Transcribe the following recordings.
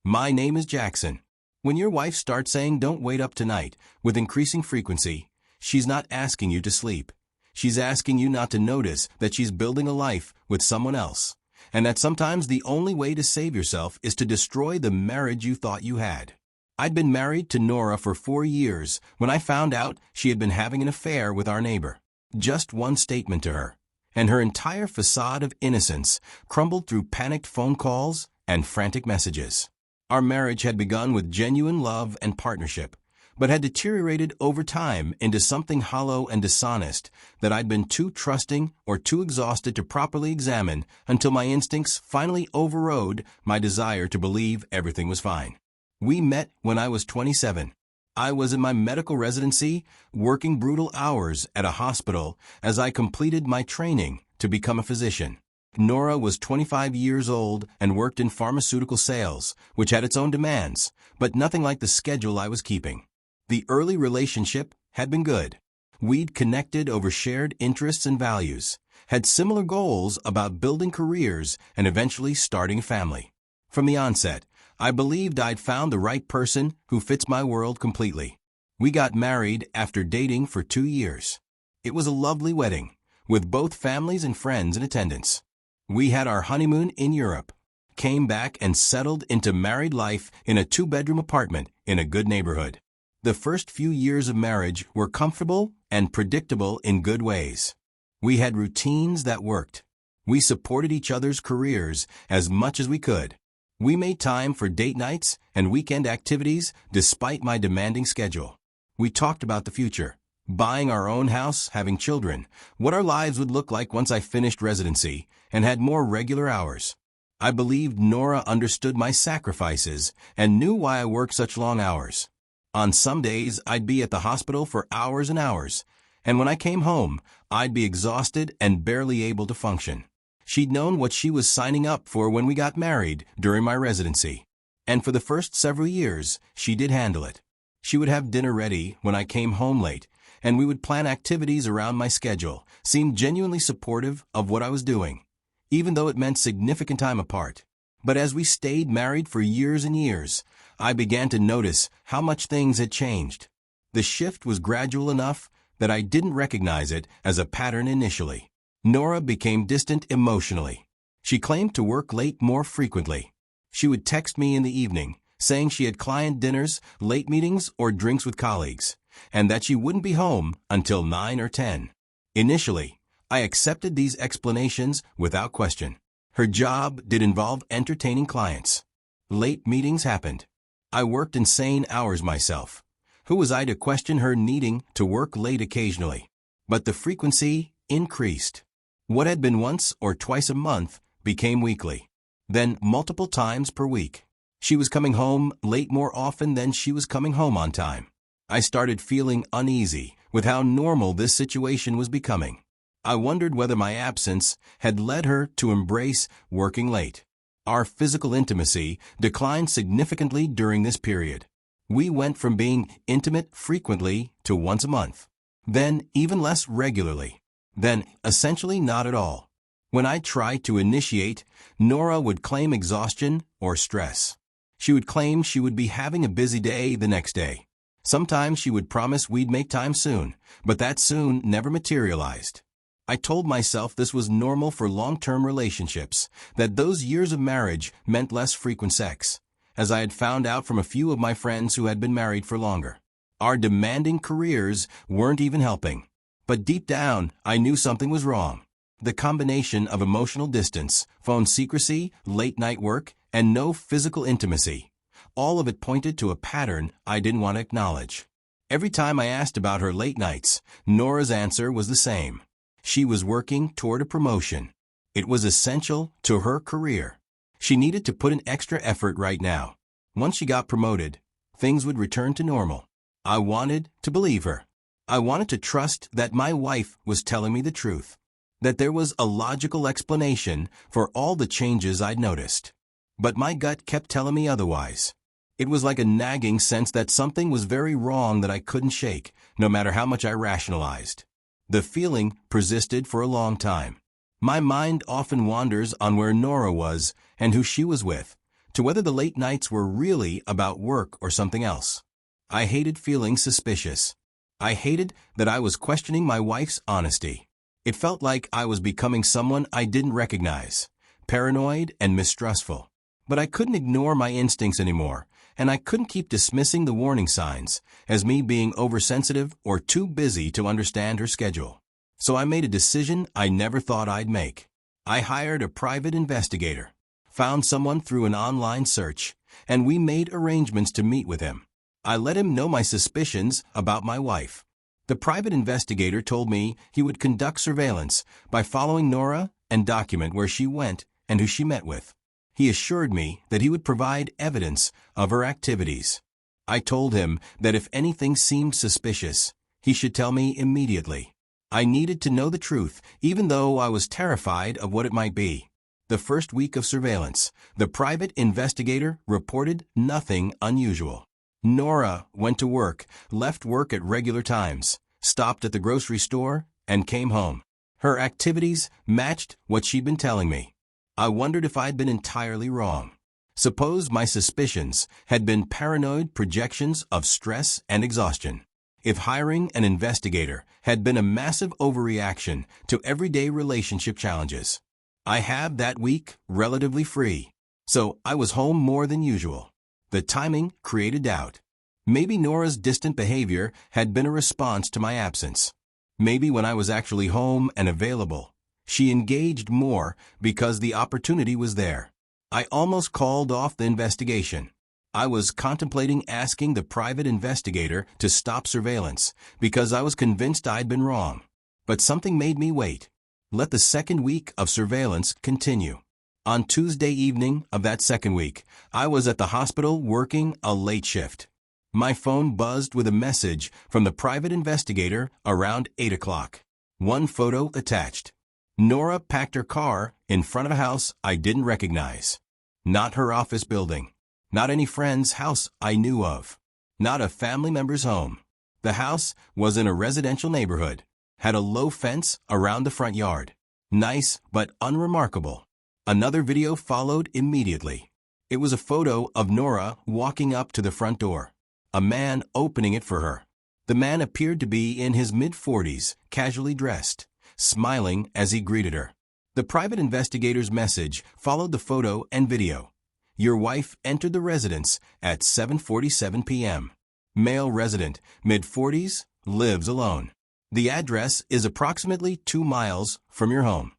My name is Jackson. When your wife starts saying don't wait up tonight with increasing frequency, she's not asking you to sleep. She's asking you not to notice that she's building a life with someone else, and that sometimes the only way to save yourself is to destroy the marriage you thought you had. I'd been married to Nora for 4 years when I found out she had been having an affair with our neighbor. Just one statement to her, and her entire facade of innocence crumbled through panicked phone calls and frantic messages. Our marriage had begun with genuine love and partnership, but had deteriorated over time into something hollow and dishonest that I'd been too trusting or too exhausted to properly examine until my instincts finally overrode my desire to believe everything was fine. We met when I was 27. I was in my medical residency, working brutal hours at a hospital as I completed my training to become a physician. Nora was 25 years old and worked in pharmaceutical sales, which had its own demands, but nothing like the schedule I was keeping. The early relationship had been good. We'd connected over shared interests and values, had similar goals about building careers and eventually starting a family. From the onset, I believed I'd found the right person who fits my world completely. We got married after dating for 2 years. It was a lovely wedding, with both families and friends in attendance. We had our honeymoon in Europe, came back and settled into married life in a 2-bedroom apartment in a good neighborhood. The first few years of marriage were comfortable and predictable in good ways. We had routines that worked. We supported each other's careers as much as we could. We made time for date nights and weekend activities despite my demanding schedule. We talked about the future, buying our own house, having children, what our lives would look like once I finished residency, and had more regular hours. I believed Nora understood my sacrifices and knew why I worked such long hours. On some days, I'd be at the hospital for hours and hours, and when I came home, I'd be exhausted and barely able to function. She'd known what she was signing up for when we got married during my residency, and for the first several years, she did handle it. She would have dinner ready when I came home late, and we would plan activities around my schedule, seemed genuinely supportive of what I was doing, even though it meant significant time apart. But as we stayed married for years and years, I began to notice how much things had changed. The shift was gradual enough that I didn't recognize it as a pattern initially. Nora became distant emotionally. She claimed to work late more frequently. She would text me in the evening, saying she had client dinners, late meetings, or drinks with colleagues, and that she wouldn't be home until 9 or 10. Initially, I accepted these explanations without question. Her job did involve entertaining clients. Late meetings happened. I worked insane hours myself. Who was I to question her needing to work late occasionally? But the frequency increased. What had been once or twice a month became weekly, then multiple times per week. She was coming home late more often than she was coming home on time. I started feeling uneasy with how normal this situation was becoming. I wondered whether my absence had led her to embrace working late. Our physical intimacy declined significantly during this period. We went from being intimate frequently to once a month, then even less regularly, then essentially not at all. When I tried to initiate, Nora would claim exhaustion or stress. She would claim she would be having a busy day the next day. Sometimes she would promise we'd make time soon, but that soon never materialized. I told myself this was normal for long-term relationships, that those years of marriage meant less frequent sex, as I had found out from a few of my friends who had been married for longer. Our demanding careers weren't even helping. But deep down, I knew something was wrong. The combination of emotional distance, phone secrecy, late-night work, and no physical intimacy, all of it pointed to a pattern I didn't want to acknowledge. Every time I asked about her late nights, Nora's answer was the same. She was working toward a promotion. It was essential to her career. She needed to put in extra effort right now. Once she got promoted, things would return to normal. I wanted to believe her. I wanted to trust that my wife was telling me the truth, that there was a logical explanation for all the changes I'd noticed. But my gut kept telling me otherwise. It was like a nagging sense that something was very wrong that I couldn't shake, no matter how much I rationalized. The feeling persisted for a long time. My mind often wanders on where Nora was and who she was with, to whether the late nights were really about work or something else. I hated feeling suspicious. I hated that I was questioning my wife's honesty. It felt like I was becoming someone I didn't recognize, paranoid and mistrustful. But I couldn't ignore my instincts anymore, and I couldn't keep dismissing the warning signs as me being oversensitive or too busy to understand her schedule. So I made a decision I never thought I'd make. I hired a private investigator, found someone through an online search, and we made arrangements to meet with him. I let him know my suspicions about my wife. The private investigator told me he would conduct surveillance by following Nora and document where she went and who she met with. He assured me that he would provide evidence of her activities. I told him that if anything seemed suspicious, he should tell me immediately. I needed to know the truth, even though I was terrified of what it might be. The first week of surveillance, the private investigator reported nothing unusual. Nora went to work, left work at regular times, stopped at the grocery store, and came home. Her activities matched what she'd been telling me. I wondered if I'd been entirely wrong. Suppose my suspicions had been paranoid projections of stress and exhaustion. If hiring an investigator had been a massive overreaction to everyday relationship challenges. I had that week relatively free, so I was home more than usual. The timing created doubt. Maybe Nora's distant behavior had been a response to my absence. Maybe when I was actually home and available, she engaged more because the opportunity was there. I almost called off the investigation. I was contemplating asking the private investigator to stop surveillance because I was convinced I'd been wrong. But something made me wait. Let the second week of surveillance continue. On Tuesday evening of that second week, I was at the hospital working a late shift. My phone buzzed with a message from the private investigator around 8 o'clock. One photo attached. Nora packed her car in front of a house I didn't recognize. Not her office building. Not any friend's house I knew of. Not a family member's home. The house was in a residential neighborhood. Had a low fence around the front yard. Nice but unremarkable. Another video followed immediately. It was a photo of Nora walking up to the front door. A man opening it for her. The man appeared to be in his mid-40s, casually dressed, smiling as he greeted her. The private investigator's message followed the photo and video. Your wife entered the residence at 7:47 p.m. Male resident, mid-40s, lives alone. The address is approximately 2 miles from your home.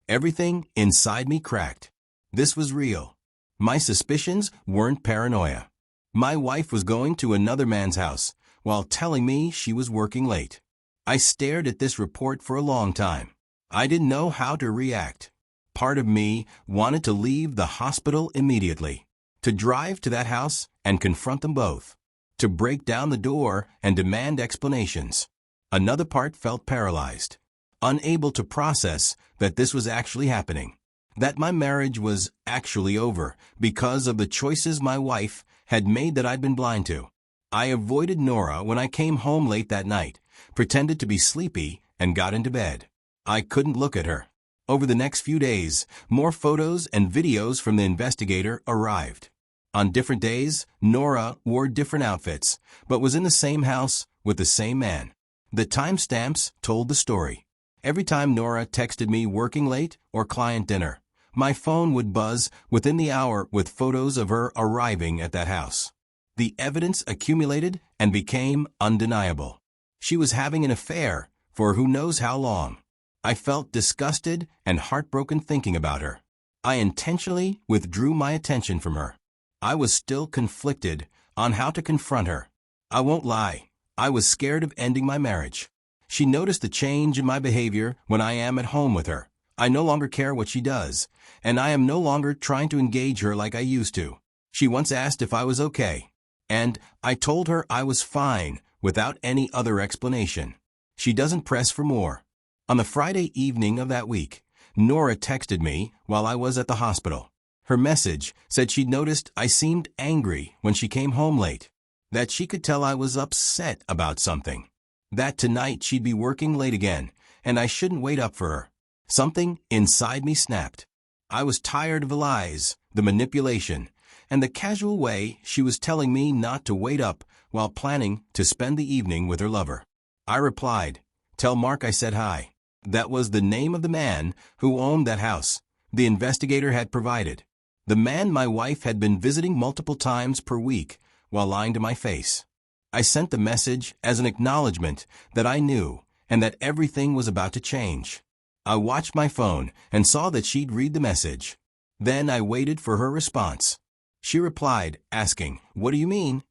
Everything inside me cracked. This was real. My suspicions weren't paranoia. My wife was going to another man's house while telling me she was working late. I stared at this report for a long time. I didn't know how to react. Part of me wanted to leave the hospital immediately, to drive to that house and confront them both, to break down the door and demand explanations. Another part felt paralyzed, unable to process that this was actually happening, that my marriage was actually over because of the choices my wife had made that I'd been blind to. I avoided Nora when I came home late that night, pretended to be sleepy, and got into bed. I couldn't look at her. Over the next few days, more photos and videos from the investigator arrived. On different days, Nora wore different outfits, but was in the same house with the same man. The timestamps told the story. Every time Nora texted me working late or client dinner, my phone would buzz within the hour with photos of her arriving at that house. The evidence accumulated and became undeniable. She was having an affair for who knows how long. I felt disgusted and heartbroken thinking about her. I intentionally withdrew my attention from her. I was still conflicted on how to confront her. I won't lie, I was scared of ending my marriage. She noticed the change in my behavior when I am at home with her. I no longer care what she does, and I am no longer trying to engage her like I used to. She once asked if I was okay, and I told her I was fine without any other explanation. She doesn't press for more. On the Friday evening of that week, Nora texted me while I was at the hospital. Her message said she'd noticed I seemed angry when she came home late, that she could tell I was upset about something, that tonight she'd be working late again, and I shouldn't wait up for her. Something inside me snapped. I was tired of the lies, the manipulation, and the casual way she was telling me not to wait up while planning to spend the evening with her lover. I replied, "Tell Mark I said hi." That was the name of the man who owned that house the investigator had provided. The man my wife had been visiting multiple times per week while lying to my face. I sent the message as an acknowledgement that I knew and that everything was about to change. I watched my phone and saw that she'd read the message. Then I waited for her response. She replied, asking, "What do you mean?"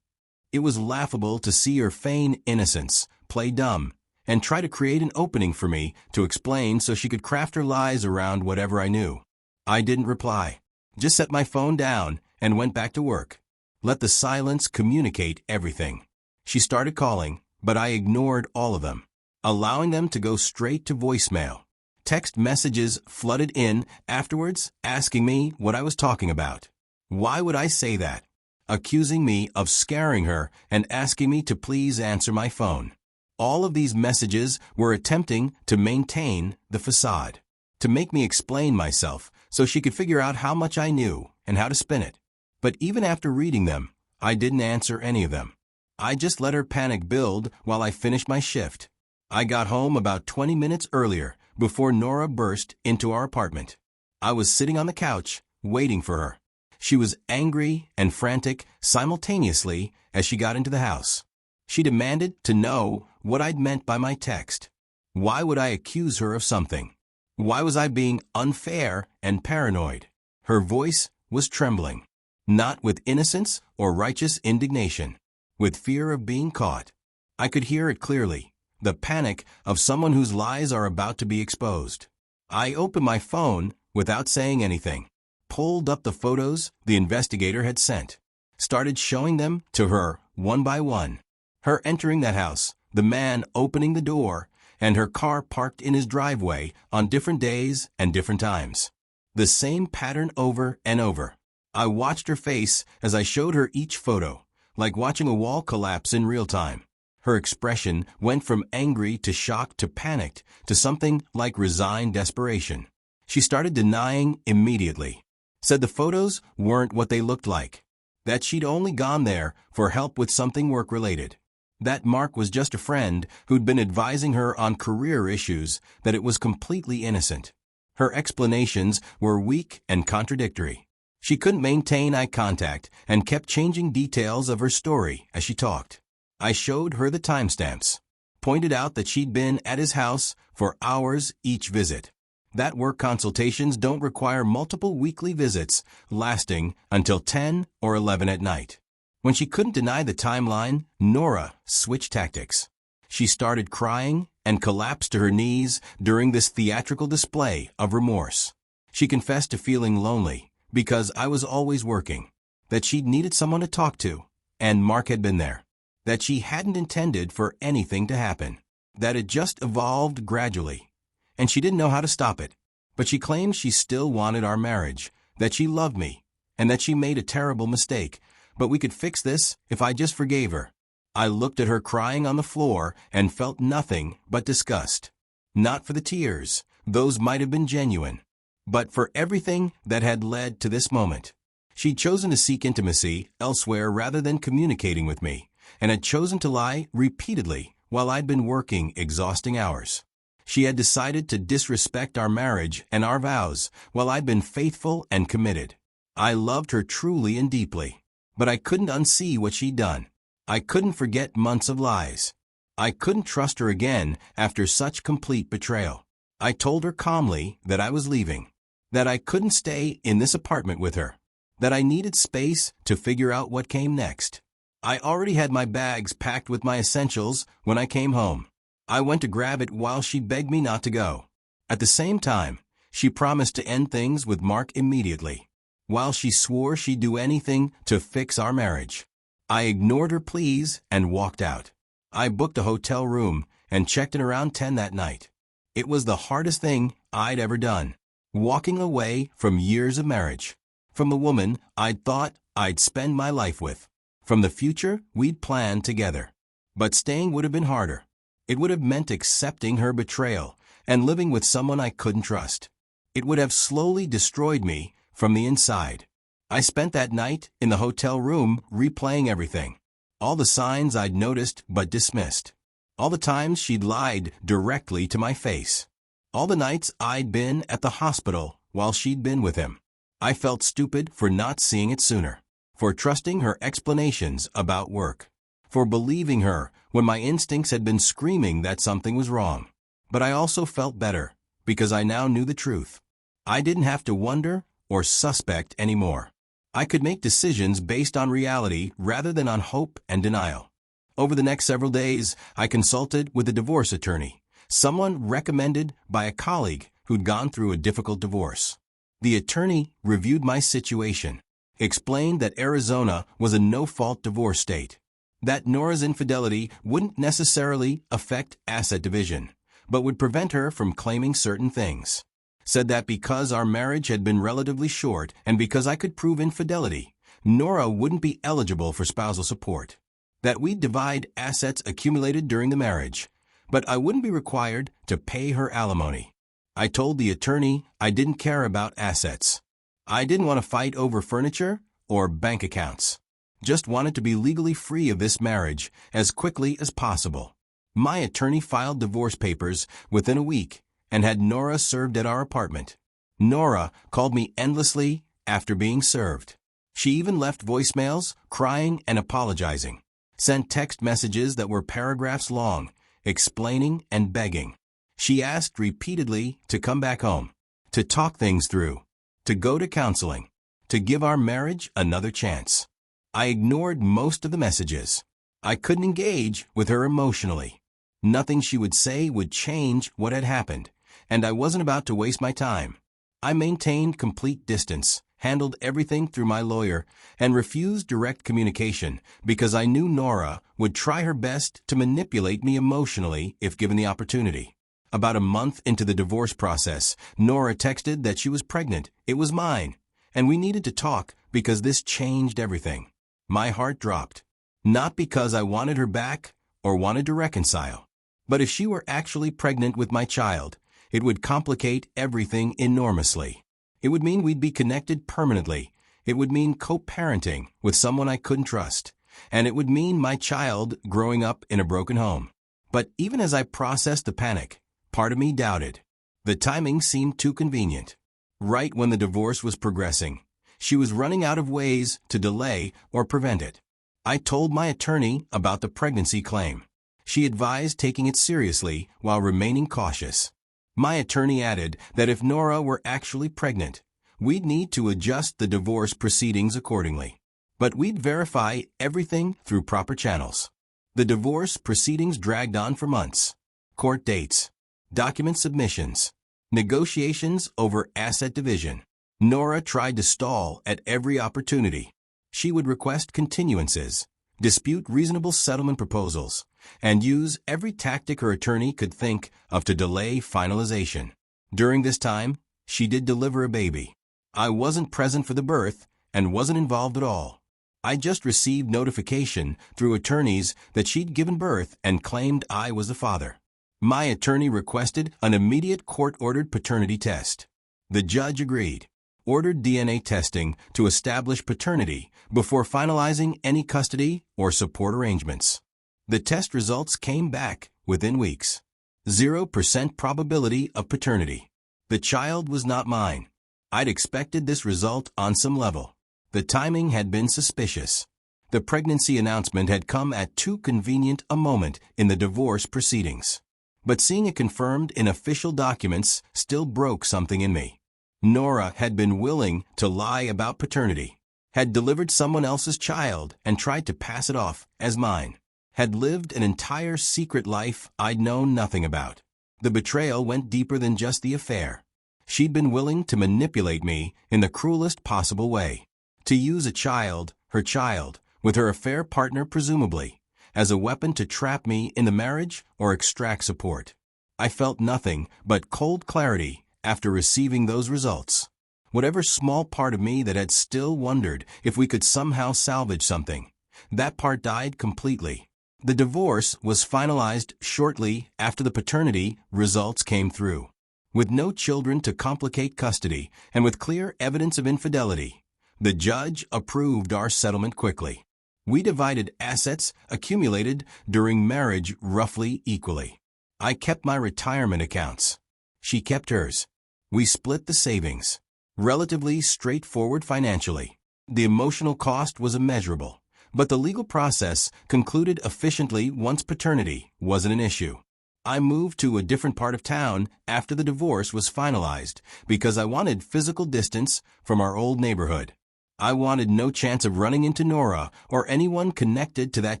It was laughable to see her feign innocence, play dumb, and try to create an opening for me to explain so she could craft her lies around whatever I knew. I didn't reply, just set my phone down and went back to work. Let the silence communicate everything. She started calling, but I ignored all of them, allowing them to go straight to voicemail. Text messages flooded in afterwards asking me what I was talking about. Why would I say that? Accusing me of scaring her and asking me to please answer my phone. All of these messages were attempting to maintain the facade, to make me explain myself so she could figure out how much I knew and how to spin it. But even after reading them, I didn't answer any of them. I just let her panic build while I finished my shift. I got home about 20 minutes earlier before Nora burst into our apartment. I was sitting on the couch, waiting for her. She was angry and frantic simultaneously as she got into the house. She demanded to know what I'd meant by my text. Why would I accuse her of something? Why was I being unfair and paranoid? Her voice was trembling, not with innocence or righteous indignation, with fear of being caught. I could hear it clearly, the panic of someone whose lies are about to be exposed. I opened my phone without saying anything, pulled up the photos the investigator had sent, started showing them to her one by one. Her entering that house, the man opening the door, and her car parked in his driveway on different days and different times. The same pattern over and over. I watched her face as I showed her each photo, like watching a wall collapse in real time. Her expression went from angry to shocked to panicked to something like resigned desperation. She started denying immediately, said the photos weren't what they looked like, that she'd only gone there for help with something work-related, that Mark was just a friend who'd been advising her on career issues, that it was completely innocent. Her explanations were weak and contradictory. She couldn't maintain eye contact and kept changing details of her story as she talked. I showed her the timestamps, pointed out that she'd been at his house for hours each visit, that work consultations don't require multiple weekly visits lasting until 10 or 11 at night. When she couldn't deny the timeline, Nora switched tactics. She started crying and collapsed to her knees during this theatrical display of remorse. She confessed to feeling lonely because I was always working, that she'd needed someone to talk to, and Mark had been there, that she hadn't intended for anything to happen, that it just evolved gradually, and she didn't know how to stop it. But she claimed she still wanted our marriage, that she loved me, and that she made a terrible mistake, but we could fix this if I just forgave her. I looked at her crying on the floor and felt nothing but disgust. Not for the tears, those might have been genuine, but for everything that had led to this moment. She'd chosen to seek intimacy elsewhere rather than communicating with me, and had chosen to lie repeatedly while I'd been working exhausting hours. She had decided to disrespect our marriage and our vows while I'd been faithful and committed. I loved her truly and deeply, but I couldn't unsee what she'd done. I couldn't forget months of lies. I couldn't trust her again after such complete betrayal. I told her calmly that I was leaving, that I couldn't stay in this apartment with her, that I needed space to figure out what came next. I already had my bags packed with my essentials when I came home. I went to grab it while she begged me not to go. At the same time, she promised to end things with Mark immediately, while she swore she'd do anything to fix our marriage. I ignored her pleas and walked out. I booked a hotel room and checked in around 10 that night. It was the hardest thing I'd ever done, walking away from years of marriage, from the woman I'd thought I'd spend my life with, from the future we'd planned together. But staying would have been harder. It would have meant accepting her betrayal and living with someone I couldn't trust. It would have slowly destroyed me from the inside. I spent that night in the hotel room replaying everything. All the signs I'd noticed but dismissed. All the times she'd lied directly to my face. All the nights I'd been at the hospital while she'd been with him. I felt stupid for not seeing it sooner. For trusting her explanations about work. For believing her when my instincts had been screaming that something was wrong. But I also felt better, because I now knew the truth. I didn't have to wonder or suspect anymore. I could make decisions based on reality rather than on hope and denial. Over the next several days, I consulted with a divorce attorney, someone recommended by a colleague who'd gone through a difficult divorce. The attorney reviewed my situation, explained that Arizona was a no-fault divorce state, that Nora's infidelity wouldn't necessarily affect asset division, but would prevent her from claiming certain things. Said that because our marriage had been relatively short and because I could prove infidelity, Nora wouldn't be eligible for spousal support. That we'd divide assets accumulated during the marriage, but I wouldn't be required to pay her alimony. I told the attorney I didn't care about assets. I didn't want to fight over furniture or bank accounts. Just wanted to be legally free of this marriage as quickly as possible. My attorney filed divorce papers within a week and had Nora served at our apartment. Nora called me endlessly after being served. She even left voicemails, crying and apologizing. Sent text messages that were paragraphs long, explaining and begging. She asked repeatedly to come back home, to talk things through, to go to counseling, to give our marriage another chance. I ignored most of the messages. I couldn't engage with her emotionally. Nothing she would say would change what had happened, and I wasn't about to waste my time. I maintained complete distance, handled everything through my lawyer, and refused direct communication because I knew Nora would try her best to manipulate me emotionally if given the opportunity. About a month into the divorce process, Nora texted that she was pregnant, it was mine, and we needed to talk because this changed everything. My heart dropped. Not because I wanted her back or wanted to reconcile, but if she were actually pregnant with my child, it would complicate everything enormously. It would mean we'd be connected permanently. It would mean co-parenting with someone I couldn't trust. And it would mean my child growing up in a broken home. But even as I processed the panic, part of me doubted. The timing seemed too convenient. Right when the divorce was progressing, she was running out of ways to delay or prevent it. I told my attorney about the pregnancy claim. She advised taking it seriously while remaining cautious. My attorney added that if Nora were actually pregnant, we'd need to adjust the divorce proceedings accordingly. But we'd verify everything through proper channels. The divorce proceedings dragged on for months. Court dates, document submissions, negotiations over asset division. Nora tried to stall at every opportunity. She would request continuances, dispute reasonable settlement proposals, and use every tactic her attorney could think of to delay finalization. During this time, she did deliver a baby. I wasn't present for the birth and wasn't involved at all. I just received notification through attorneys that she'd given birth and claimed I was the father. My attorney requested an immediate court-ordered paternity test. The judge agreed, ordered DNA testing to establish paternity before finalizing any custody or support arrangements. The test results came back within weeks. 0% probability of paternity. The child was not mine. I'd expected this result on some level. The timing had been suspicious. The pregnancy announcement had come at too convenient a moment in the divorce proceedings. But seeing it confirmed in official documents still broke something in me. Nora had been willing to lie about paternity, had delivered someone else's child and tried to pass it off as mine, had lived an entire secret life I'd known nothing about. The betrayal went deeper than just the affair. She'd been willing to manipulate me in the cruelest possible way, to use a child, her child, with her affair partner presumably, as a weapon to trap me in the marriage or extract support. I felt nothing but cold clarity after receiving those results. Whatever small part of me that had still wondered if we could somehow salvage something, that part died completely. The divorce was finalized shortly after the paternity results came through. With no children to complicate custody and with clear evidence of infidelity, The judge approved our settlement quickly. We divided assets accumulated during marriage roughly equally. I kept my retirement accounts. She kept hers. We split the savings. Relatively straightforward financially. The emotional cost was immeasurable, but the legal process concluded efficiently once paternity wasn't an issue. I moved to a different part of town after the divorce was finalized because I wanted physical distance from our old neighborhood. I wanted no chance of running into Nora or anyone connected to that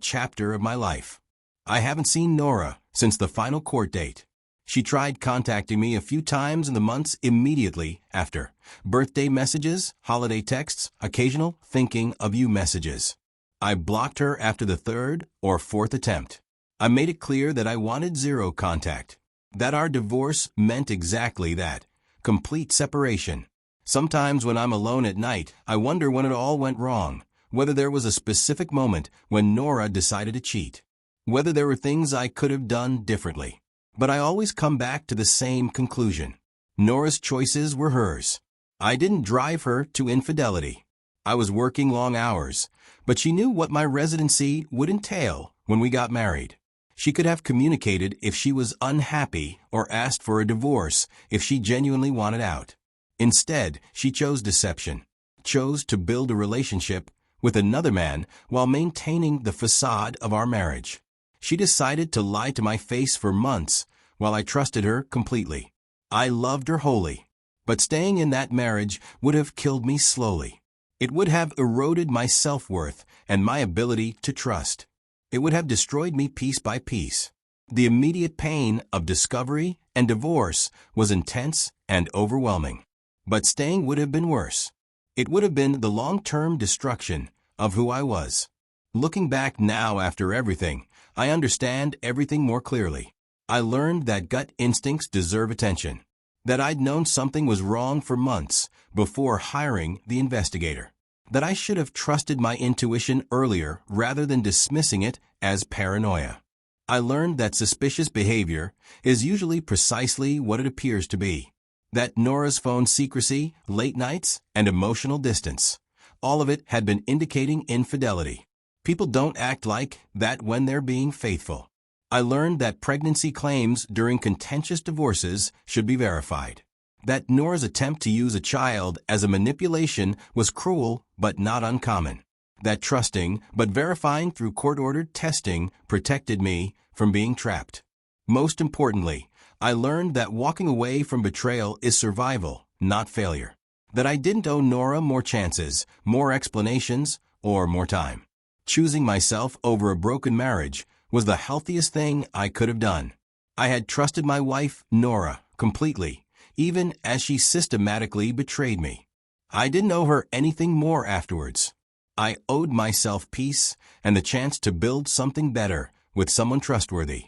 chapter of my life. I haven't seen Nora since the final court date. She tried contacting me a few times in the months immediately after. Birthday messages, holiday texts, occasional thinking of you messages. I blocked her after the third or fourth attempt. I made it clear that I wanted zero contact. That our divorce meant exactly that. Complete separation. Sometimes when I'm alone at night, I wonder when it all went wrong. Whether there was a specific moment when Nora decided to cheat. Whether there were things I could have done differently. But I always come back to the same conclusion. Nora's choices were hers. I didn't drive her to infidelity. I was working long hours, but she knew what my residency would entail when we got married. She could have communicated if she was unhappy or asked for a divorce if she genuinely wanted out. Instead, she chose deception, chose to build a relationship with another man while maintaining the facade of our marriage. She decided to lie to my face for months while I trusted her completely. I loved her wholly, but staying in that marriage would have killed me slowly. It would have eroded my self-worth and my ability to trust. It would have destroyed me piece by piece. The immediate pain of discovery and divorce was intense and overwhelming. But staying would have been worse. It would have been the long-term destruction of who I was. Looking back now after everything, I understand everything more clearly. I learned that gut instincts deserve attention. That I'd known something was wrong for months before hiring the investigator. That I should have trusted my intuition earlier rather than dismissing it as paranoia. I learned that suspicious behavior is usually precisely what it appears to be. That Nora's phone secrecy, late nights, and emotional distance, all of it had been indicating infidelity. People don't act like that when they're being faithful. I learned that pregnancy claims during contentious divorces should be verified. That Nora's attempt to use a child as a manipulation was cruel but not uncommon. That trusting but verifying through court-ordered testing protected me from being trapped. Most importantly, I learned that walking away from betrayal is survival, not failure. That I didn't owe Nora more chances, more explanations, or more time. Choosing myself over a broken marriage was the healthiest thing I could have done. I had trusted my wife, Nora, completely, even as she systematically betrayed me. I didn't owe her anything more afterwards. I owed myself peace and the chance to build something better with someone trustworthy.